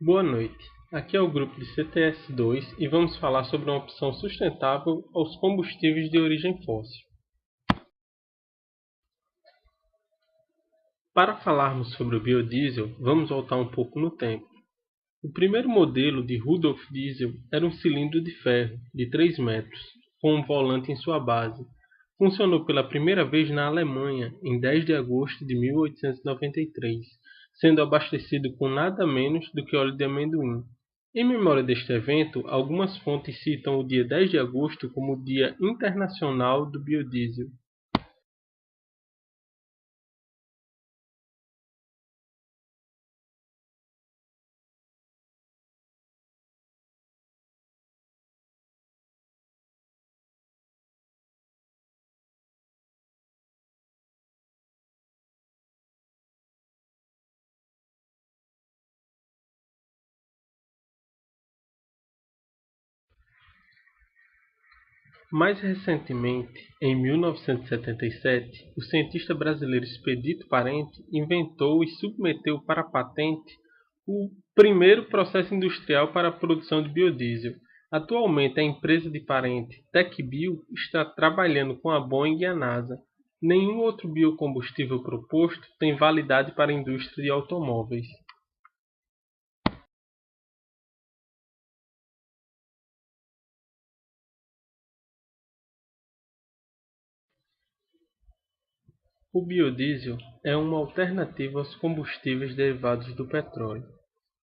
Boa noite. Aqui é o grupo de CTS2 e vamos falar sobre uma opção sustentável aos combustíveis de origem fóssil. Para falarmos sobre o biodiesel, vamos voltar um pouco no tempo. O primeiro modelo de Rudolf Diesel era um cilindro de ferro de 3 metros, com um volante em sua base. Funcionou pela primeira vez na Alemanha em 10 de agosto de 1893, sendo abastecido com nada menos do que óleo de amendoim. Em memória deste evento, algumas fontes citam o dia 10 de agosto como o Dia Internacional do Biodiesel. Mais recentemente, em 1977, o cientista brasileiro Expedito Parente inventou e submeteu para patente o primeiro processo industrial para a produção de biodiesel. Atualmente, a empresa de Parente, TecBio, está trabalhando com a Boeing e a NASA. Nenhum outro biocombustível proposto tem validade para a indústria de automóveis. O biodiesel é uma alternativa aos combustíveis derivados do petróleo.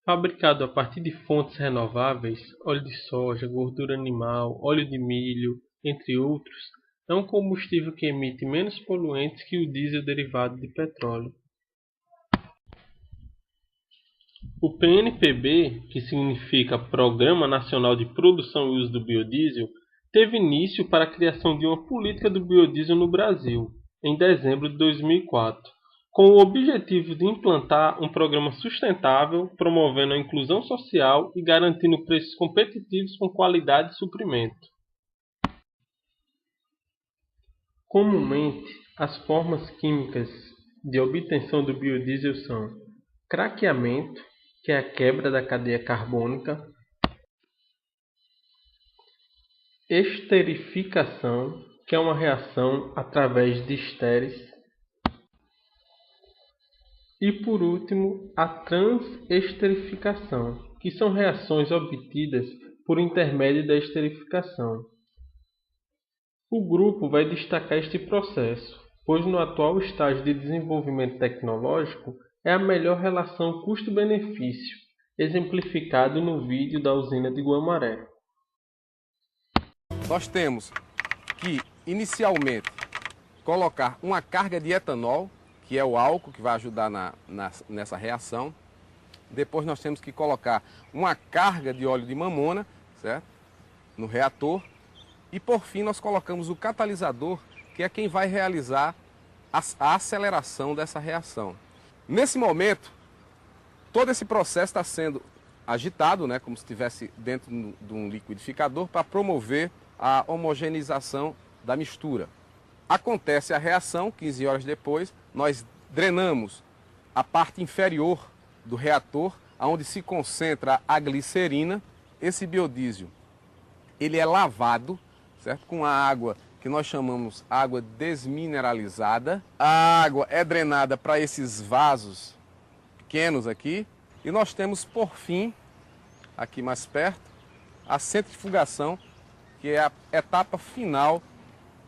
Fabricado a partir de fontes renováveis, óleo de soja, gordura animal, óleo de milho, entre outros, é um combustível que emite menos poluentes que o diesel derivado de petróleo. O PNPB, que significa Programa Nacional de Produção e Uso do Biodiesel, teve início para a criação de uma política do biodiesel no Brasil, em dezembro de 2004, com o objetivo de implantar um programa sustentável, promovendo a inclusão social e garantindo preços competitivos com qualidade e suprimento. Comumente, as formas químicas de obtenção do biodiesel são craqueamento, que é a quebra da cadeia carbônica, esterificação, que é uma reação através de ésteres, e por último, a transesterificação, que são reações obtidas por intermédio da esterificação. O grupo vai destacar este processo, pois no atual estágio de desenvolvimento tecnológico é a melhor relação custo-benefício, exemplificado no vídeo da usina de Guamaré. Nós temos que, inicialmente, colocar uma carga de etanol, que é o álcool que vai ajudar nessa reação. Depois nós temos que colocar uma carga de óleo de mamona, certo? No reator. E por fim nós colocamos o catalisador, que é quem vai realizar a aceleração dessa reação. Nesse momento, todo esse processo está sendo agitado, né, como se estivesse dentro de um liquidificador, para promover a homogeneização da mistura. Acontece a reação, 15 horas depois, nós drenamos a parte inferior do reator, onde se concentra a glicerina. Esse biodiesel, ele é lavado, certo? Com a água que nós chamamos água desmineralizada. A água é drenada para esses vasos pequenos aqui. E nós temos, por fim, aqui mais perto, a centrifugação, que é a etapa final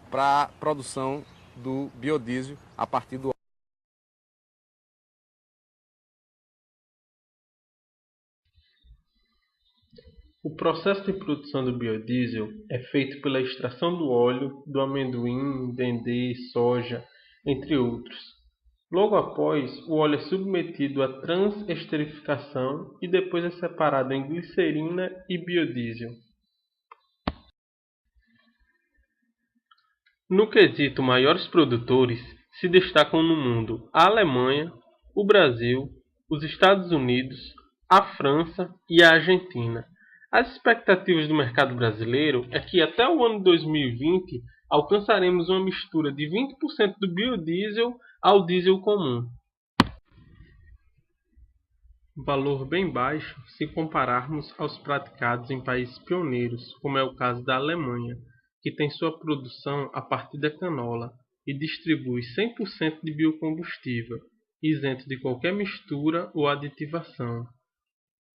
para a produção do biodiesel a partir do. O processo de produção do biodiesel é feito pela extração do óleo do amendoim, dendê, soja, entre outros. Logo após, o óleo é submetido à transesterificação e depois é separado em glicerina e biodiesel. No quesito maiores produtores, se destacam no mundo a Alemanha, o Brasil, os Estados Unidos, a França e a Argentina. As expectativas do mercado brasileiro é que até o ano 2020 alcançaremos uma mistura de 20% do biodiesel ao diesel comum. valor bem baixo se compararmos aos praticados em países pioneiros, como é o caso da Alemanha, que tem sua produção a partir da canola e distribui 100% de biocombustível, isento de qualquer mistura ou aditivação.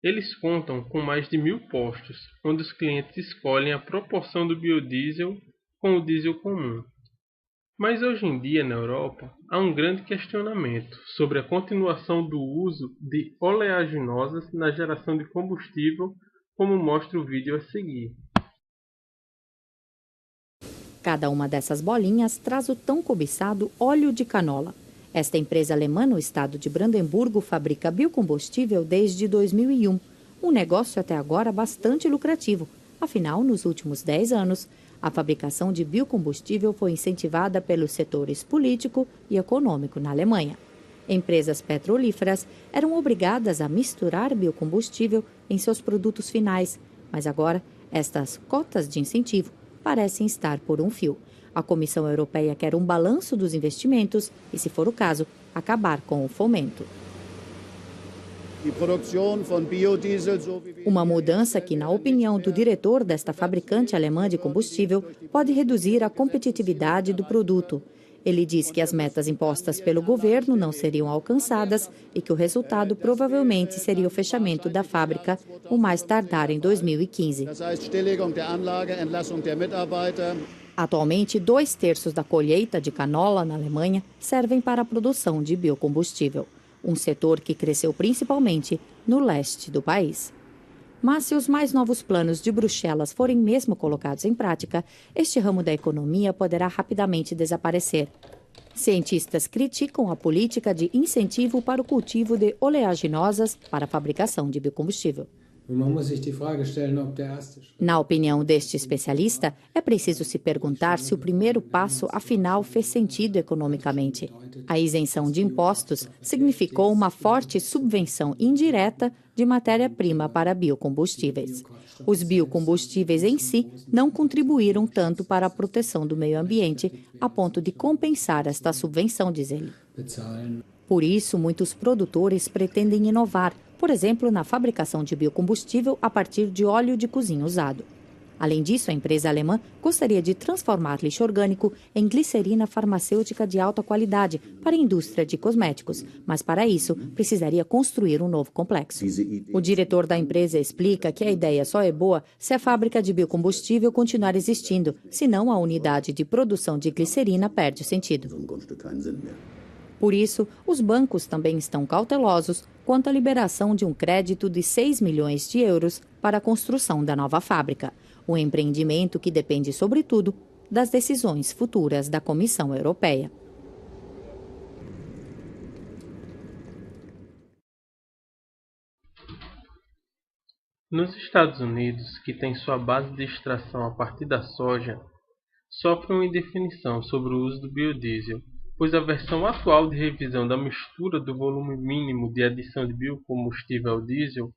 Eles contam com mais de 1.000 postos, onde os clientes escolhem a proporção do biodiesel com o diesel comum. Mas hoje em dia, na Europa, há um grande questionamento sobre a continuação do uso de oleaginosas na geração de combustível, como mostra o vídeo a seguir. Cada uma dessas bolinhas traz o tão cobiçado óleo de canola. Esta empresa alemã no estado de Brandemburgo fabrica biocombustível desde 2001, um negócio até agora bastante lucrativo. Afinal, nos últimos 10 anos, a fabricação de biocombustível foi incentivada pelos setores político e econômico na Alemanha. Empresas petrolíferas eram obrigadas a misturar biocombustível em seus produtos finais, mas agora estas cotas de incentivo parecem estar por um fio. A Comissão Europeia quer um balanço dos investimentos e, se for o caso, acabar com o fomento. Uma mudança que, na opinião do diretor desta fabricante alemã de combustível, pode reduzir a competitividade do produto. Ele diz que as metas impostas pelo governo não seriam alcançadas e que o resultado provavelmente seria o fechamento da fábrica, o mais tardar em 2015. Atualmente, 2/3 da colheita de canola na Alemanha servem para a produção de biocombustível, um setor que cresceu principalmente no leste do país. Mas se os mais novos planos de Bruxelas forem mesmo colocados em prática, este ramo da economia poderá rapidamente desaparecer. Cientistas criticam a política de incentivo para o cultivo de oleaginosas para a fabricação de biocombustível. Na opinião deste especialista, é preciso se perguntar se o primeiro passo, afinal, fez sentido economicamente. A isenção de impostos significou uma forte subvenção indireta de matéria-prima para biocombustíveis. Os biocombustíveis em si não contribuíram tanto para a proteção do meio ambiente a ponto de compensar esta subvenção, diz ele. Por isso, muitos produtores pretendem inovar, por exemplo, na fabricação de biocombustível a partir de óleo de cozinha usado. Além disso, a empresa alemã gostaria de transformar lixo orgânico em glicerina farmacêutica de alta qualidade para a indústria de cosméticos, mas para isso precisaria construir um novo complexo. O diretor da empresa explica que a ideia só é boa se a fábrica de biocombustível continuar existindo, senão a unidade de produção de glicerina perde sentido. Por isso, os bancos também estão cautelosos quanto à liberação de um crédito de 6 milhões de euros para a construção da nova fábrica, um empreendimento que depende, sobretudo, das decisões futuras da Comissão Europeia. Nos Estados Unidos, que tem sua base de extração a partir da soja, sofre uma indefinição sobre o uso do biodiesel, pois a versão atual de revisão da mistura do volume mínimo de adição de biocombustível ao diesel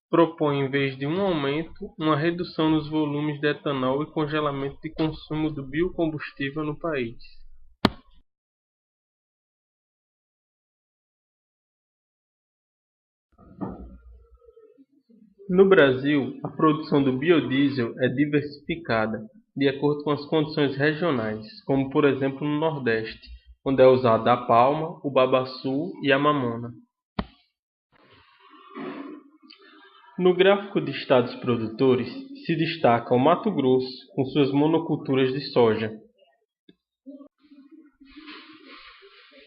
propõe, em vez de um aumento, uma redução nos volumes de etanol e congelamento de consumo do biocombustível no país. No Brasil, a produção do biodiesel é diversificada, de acordo com as condições regionais, como por exemplo no Nordeste, onde é usada a palma, o babaçu e a mamona. No gráfico de estados produtores, se destaca o Mato Grosso, com suas monoculturas de soja.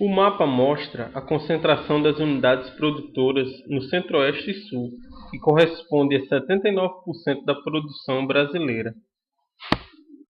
O mapa mostra a concentração das unidades produtoras no Centro-Oeste e Sul, que corresponde a 79% da produção brasileira.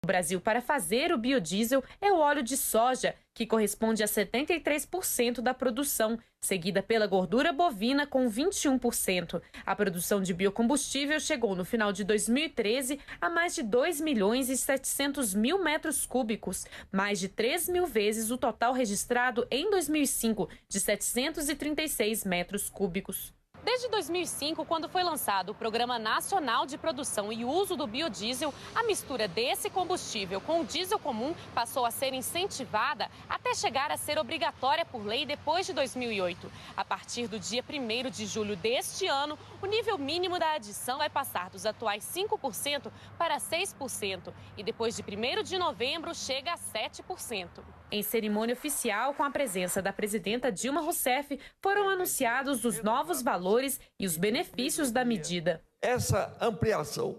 No Brasil, para fazer o biodiesel, é o óleo de soja, que corresponde a 73% da produção, seguida pela gordura bovina com 21%. A produção de biocombustível chegou no final de 2013 a mais de 2.700.000 metros cúbicos, mais de 3.000 vezes o total registrado em 2005, de 736 metros cúbicos. Desde 2005, quando foi lançado o Programa Nacional de Produção e Uso do Biodiesel, a mistura desse combustível com o diesel comum passou a ser incentivada até chegar a ser obrigatória por lei depois de 2008. A partir do dia 1º de julho deste ano, o nível mínimo da adição vai passar dos atuais 5% para 6% e depois de 1º de novembro chega a 7%. Em cerimônia oficial, com a presença da presidenta Dilma Rousseff, foram anunciados os novos valores e os benefícios da medida. Essa ampliação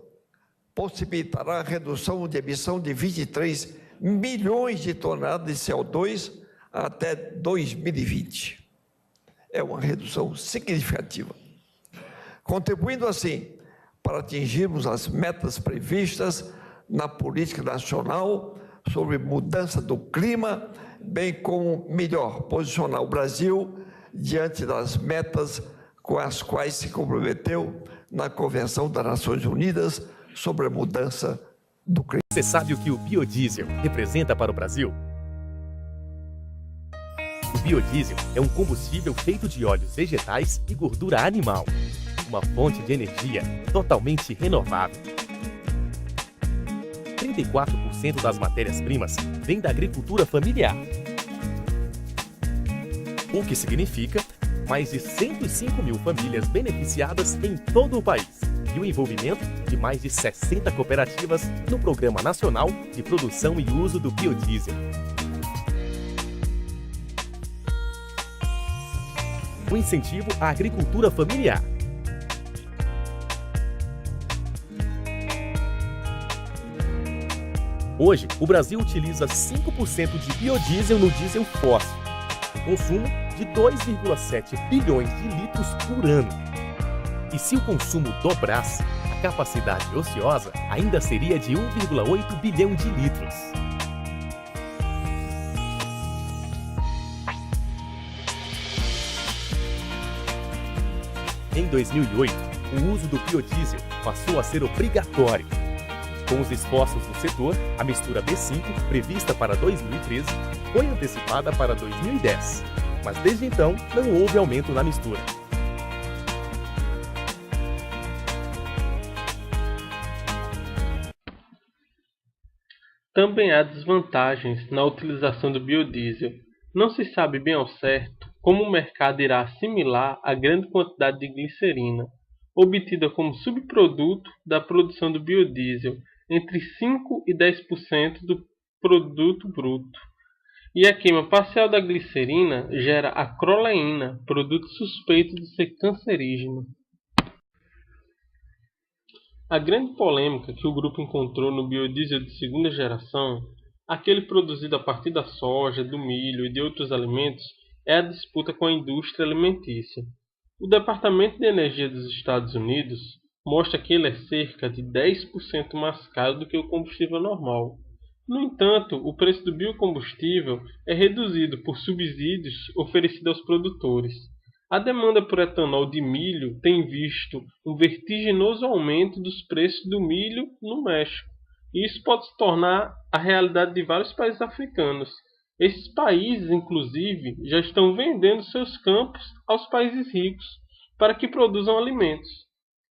possibilitará a redução de emissão de 23 milhões de toneladas de CO2 até 2020. É uma redução significativa, contribuindo assim para atingirmos as metas previstas na política nacional sobre mudança do clima, bem como melhor posicionar o Brasil diante das metas com as quais se comprometeu na Convenção das Nações Unidas sobre a mudança do clima. Você sabe o que o biodiesel representa para o Brasil? O biodiesel é um combustível feito de óleos vegetais e gordura animal, uma fonte de energia totalmente renovável. 34% das matérias-primas vem da agricultura familiar, o que significa mais de 105 mil famílias beneficiadas em todo o país e o envolvimento de mais de 60 cooperativas no Programa Nacional de Produção e Uso do Biodiesel. O incentivo à agricultura familiar. Hoje, o Brasil utiliza 5% de biodiesel no diesel fóssil, consumo de 2,7 bilhões de litros por ano. E se o consumo dobrasse, a capacidade ociosa ainda seria de 1,8 bilhão de litros. Em 2008, o uso do biodiesel passou a ser obrigatório. Com os esforços do setor, a mistura B5, prevista para 2013, foi antecipada para 2010. Mas desde então, não houve aumento na mistura. Também há desvantagens na utilização do biodiesel. Não se sabe bem ao certo como o mercado irá assimilar a grande quantidade de glicerina, obtida como subproduto da produção do biodiesel, entre 5% e 10% do produto bruto. E a queima parcial da glicerina gera acroleína, produto suspeito de ser cancerígeno. A grande polêmica que o grupo encontrou no biodiesel de segunda geração, aquele produzido a partir da soja, do milho e de outros alimentos, é a disputa com a indústria alimentícia. O Departamento de Energia dos Estados Unidos mostra que ele é cerca de 10% mais caro do que o combustível normal. No entanto, o preço do biocombustível é reduzido por subsídios oferecidos aos produtores. A demanda por etanol de milho tem visto um vertiginoso aumento dos preços do milho no México. E isso pode se tornar a realidade de vários países africanos. Esses países, inclusive, já estão vendendo seus campos aos países ricos para que produzam alimentos.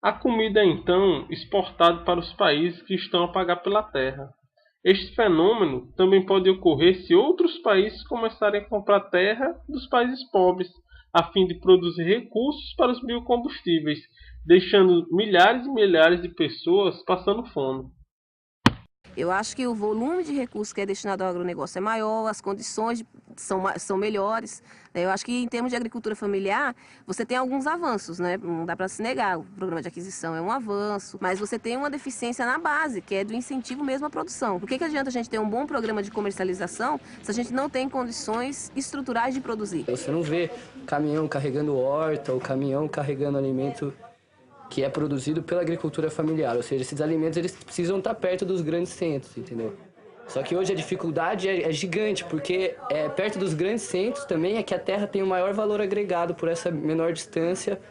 A comida é então exportada para os países que estão a pagar pela terra. Este fenômeno também pode ocorrer se outros países começarem a comprar terra dos países pobres, a fim de produzir recursos para os biocombustíveis, deixando milhares e milhares de pessoas passando fome. Eu acho que o volume de recursos que é destinado ao agronegócio é maior, as condições são melhores. Eu acho que em termos de agricultura familiar, você tem alguns avanços, né? Não dá para se negar, o programa de aquisição é um avanço, mas você tem uma deficiência na base, que é do incentivo mesmo à produção. Por que adianta a gente ter um bom programa de comercialização se a gente não tem condições estruturais de produzir? Você não vê caminhão carregando horta ou caminhão carregando alimento que é produzido pela agricultura familiar, ou seja, esses alimentos eles precisam estar perto dos grandes centros, entendeu? Só que hoje a dificuldade é gigante, porque perto dos grandes centros também é que a terra tem o maior valor agregado por essa menor distância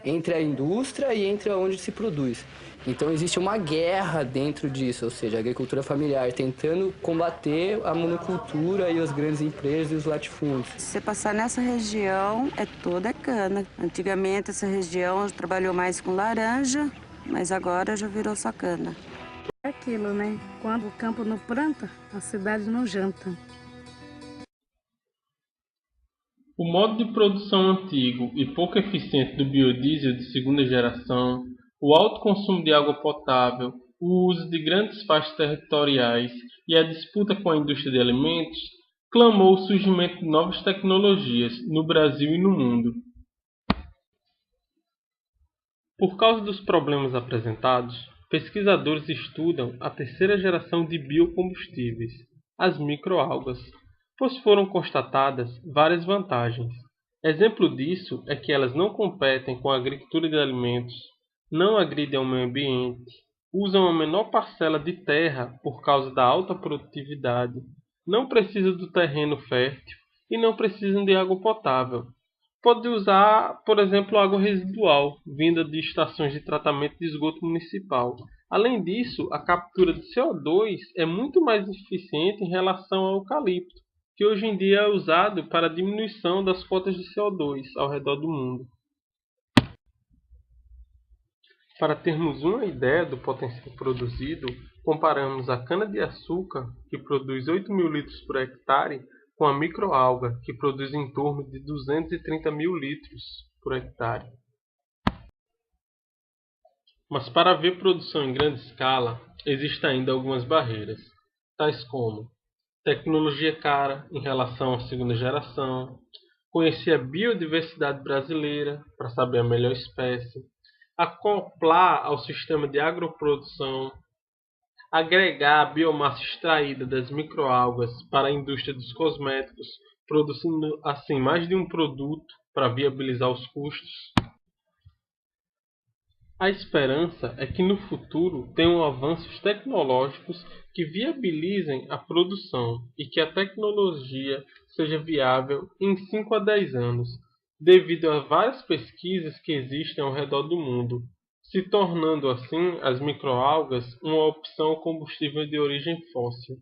entre a indústria e entre onde se produz. Então existe uma guerra dentro disso, ou seja, a agricultura familiar tentando combater a monocultura e as grandes empresas e os latifúndios. Se você passar nessa região, é toda cana. Antigamente essa região trabalhou mais com laranja, mas agora já virou só cana. É aquilo, né? Quando o campo não planta, a cidade não janta. O modo de produção antigo e pouco eficiente do biodiesel de segunda geração, o alto consumo de água potável, o uso de grandes faixas territoriais e a disputa com a indústria de alimentos clamou o surgimento de novas tecnologias no Brasil e no mundo. Por causa dos problemas apresentados, pesquisadores estudam a terceira geração de biocombustíveis, as microalgas, pois foram constatadas várias vantagens. Exemplo disso é que elas não competem com a agricultura de alimentos, não agridem ao meio ambiente, usam a menor parcela de terra por causa da alta produtividade, não precisam do terreno fértil e não precisam de água potável. Pode usar, por exemplo, água residual, vinda de estações de tratamento de esgoto municipal. Além disso, a captura de CO2 é muito mais eficiente em relação ao eucalipto, que hoje em dia é usado para a diminuição das cotas de CO2 ao redor do mundo. Para termos uma ideia do potencial produzido, comparamos a cana-de-açúcar, que produz 8.000 litros por hectare, com a microalga, que produz em torno de 230.000 litros por hectare. Mas para haver produção em grande escala, existem ainda algumas barreiras, tais como tecnologia cara em relação à segunda geração, conhecer a biodiversidade brasileira para saber a melhor espécie, acoplar ao sistema de agroprodução, agregar a biomassa extraída das microalgas para a indústria dos cosméticos, produzindo assim mais de um produto para viabilizar os custos. A esperança é que no futuro tenham avanços tecnológicos que viabilizem a produção e que a tecnologia seja viável em 5 a 10 anos, devido a várias pesquisas que existem ao redor do mundo, se tornando assim as microalgas uma opção ao combustível de origem fóssil.